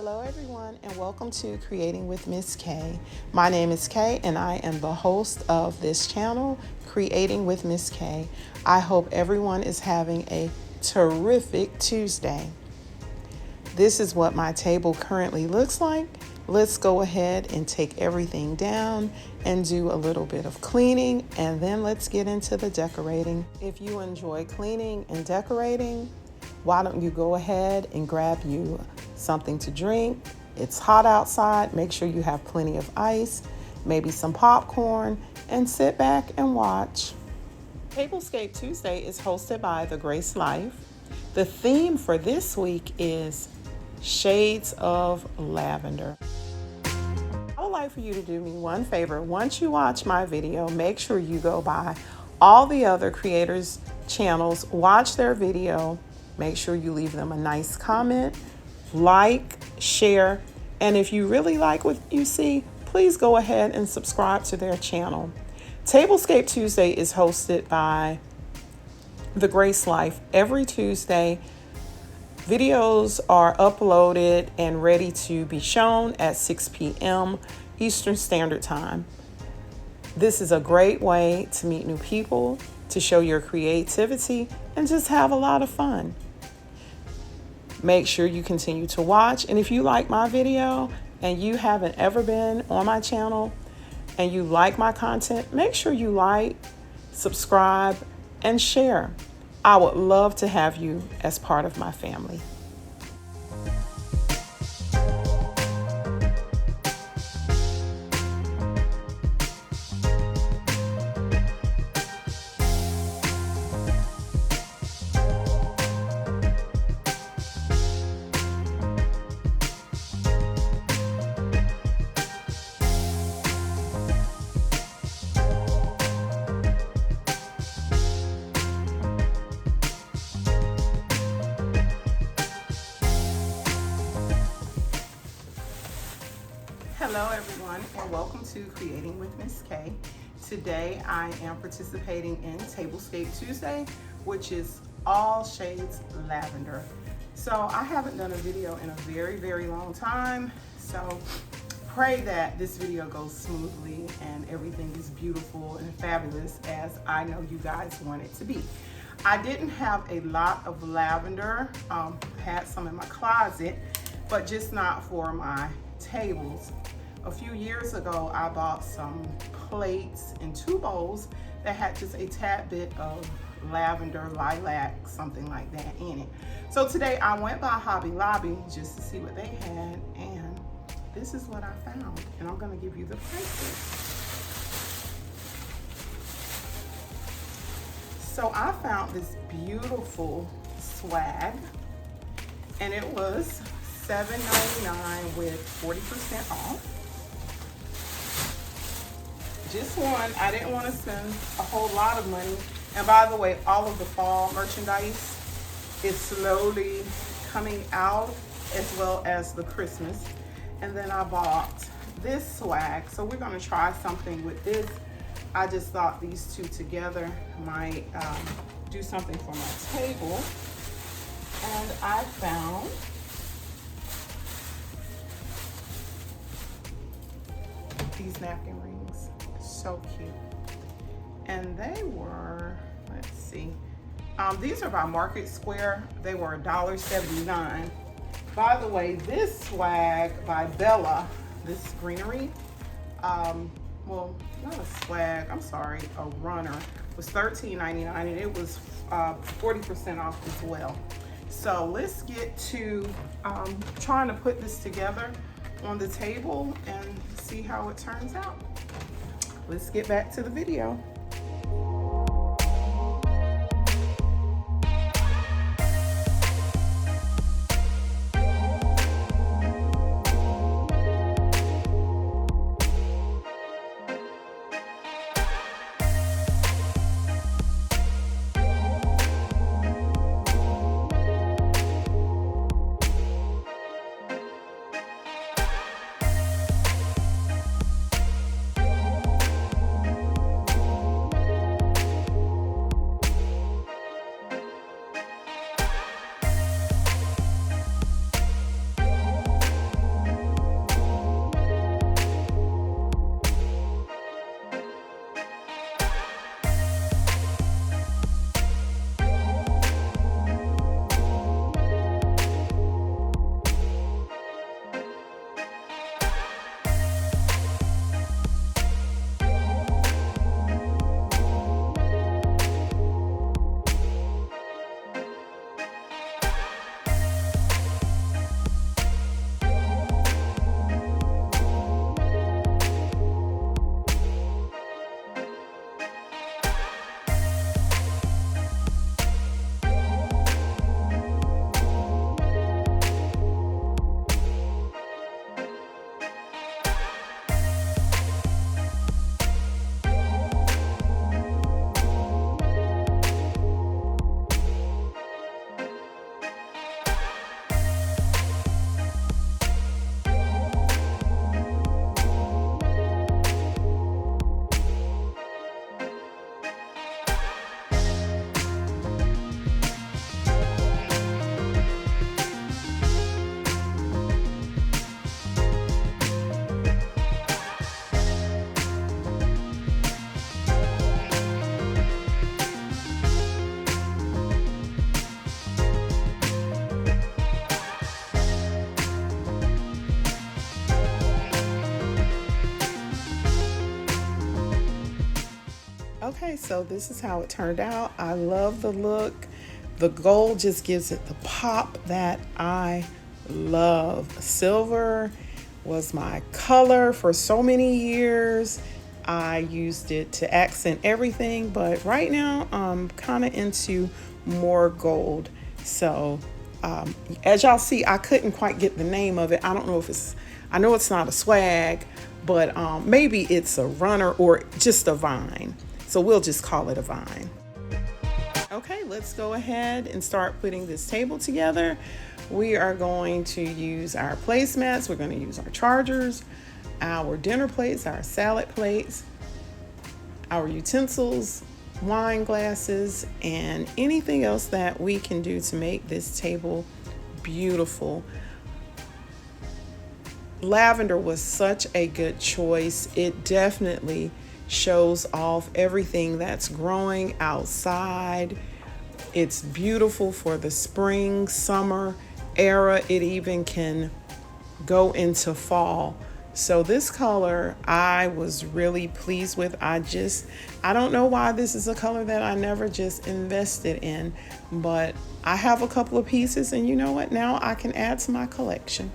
Hello everyone and welcome to Creating with Miss Kaye. My name is Kaye and I am the host of this channel, Creating with Miss Kaye. I hope everyone is having a terrific Tuesday. This is what my table currently looks like. Let's go ahead and take everything down and do a little bit of cleaning, and then let's get into the decorating. If you enjoy cleaning and decorating, why don't you go ahead and grab you something to drink? It's hot outside. Make sure you have plenty of ice, maybe some popcorn, and sit back and watch. Tablescape Tuesday is hosted by The Grace Life. The theme for this week is Shades of Lavender. I would like for you to do me one favor. Once you watch my video, make sure you go by all the other creators' channels, watch their video, make sure you leave them a nice comment, like, share, and if you really like what you see, please go ahead and subscribe to their channel. Tablescape Tuesday is hosted by The Grace Life every Tuesday. Videos are uploaded and ready to be shown at 6 p.m. Eastern Standard Time. This is a great way to meet new people, to show your creativity, and just have a lot of fun. Make sure you continue to watch, and if you like my video and you haven't ever been on my channel and you like my content, make sure you like, subscribe, and share. I would love to have you as part of my family. Hello everyone and welcome to Creating with Miss Kaye. Today I am participating in Tablescape Tuesday, which is all shades lavender. So I haven't done a video in a very long time, so pray that this video goes smoothly and everything is beautiful and fabulous as I know you guys want it to be. I didn't have a lot of lavender, had some in my closet, but just not for my tables. A few years ago, I bought some plates and 2 bowls that had just a tad bit of lavender, lilac, something like that in it. So today I went by Hobby Lobby just to see what they had, and this is what I found, and I'm gonna give you the prices. So I found this beautiful swag, and it was $7.99 with 40% off. Just one. I didn't want to spend a whole lot of money. And by the way, all of the fall merchandise is slowly coming out, as well as the Christmas. And then I bought this swag. So we're going to try something with this. I just thought these two together might do something for my table. And I found these napkin rings. So cute. And they were, let's see, these are by Market Square. They were $1.79. By the way, this swag by Bella, this greenery, well, not a swag, I'm sorry, a runner, was $13.99, and it was 40% off as well. So let's get to trying to put this together on the table and see how it turns out. Let's get back to the video. Okay, so this is how it turned out. I love the look. The gold just gives it the pop that I love. Silver was my color for so many years. I used it to accent everything, but right now I'm kind of into more gold. So as y'all see, I couldn't quite get the name of it. I don't know if I know it's not a swag, but maybe it's a runner or just a vine. So we'll just call it a vine. Okay, let's go ahead and start putting this table together. We are going to use our placemats. We're going to use our chargers, our dinner plates, our salad plates, our utensils, wine glasses, and anything else that we can do to make this table beautiful. Lavender was such a good choice. It definitely shows off everything that's growing outside. It's beautiful for the spring, summer era. It even can go into fall. So this color I was really pleased with. I don't know why this is a color that I never just invested in, but I have a couple of pieces, and you know what? Now I can add to my collection.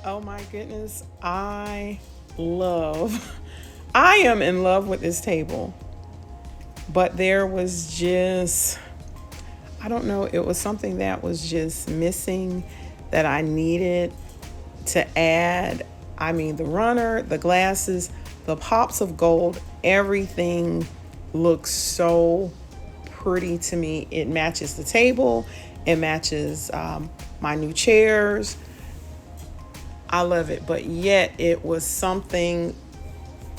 Oh my goodness, I am in love with this table. But there was just, I don't know, it was something that was just missing that I needed to add. I mean, the runner, the glasses, the pops of gold, everything looks so pretty to me. It matches the table, it matches my new chairs. I love it, but yet it was something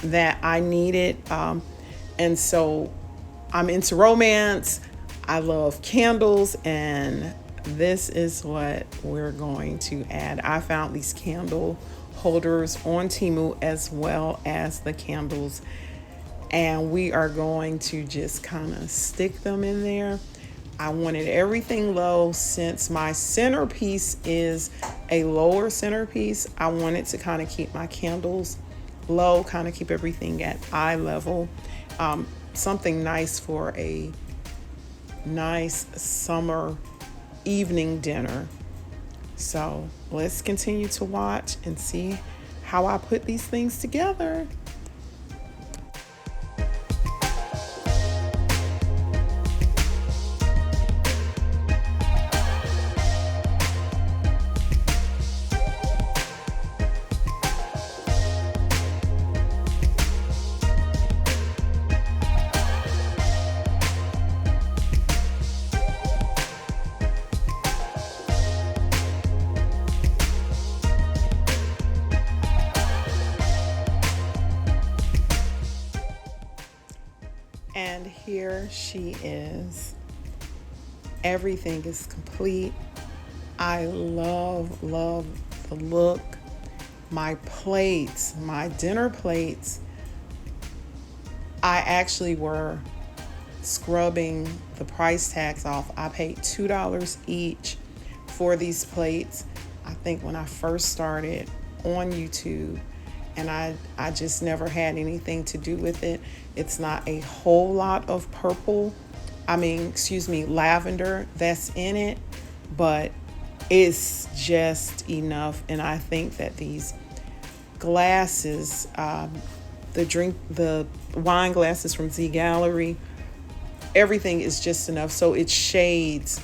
that I needed. And so I'm into romance. I love candles, and this is what we're going to add. I found these candle holders on Temu as well as the candles, and we are going to just kind of stick them in there. I wanted everything low since my centerpiece is a lower centerpiece. I wanted to kind of keep my candles low, kind of keep everything at eye level. Something nice for a nice summer evening dinner. So let's continue to watch and see how I put these things together. And here she is. Everything is complete. I love the look. My plates, my dinner plates, I actually were scrubbing the price tags off. I paid $2 each for these plates. I think when I first started on YouTube, and I just never had anything to do with it. It's not a whole lot of lavender that's in it, but it's just enough. And I think that these glasses, the wine glasses from Z Gallery, everything is just enough. So it's shades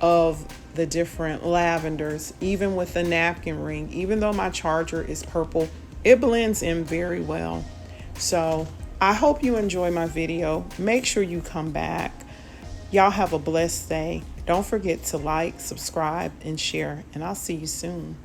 of the different lavenders, even with the napkin ring. Even though my charger is purple, it blends in very well. So I hope you enjoy my video. Make sure you come back. Y'all have a blessed day. Don't forget to like, subscribe, and share, and I'll see you soon.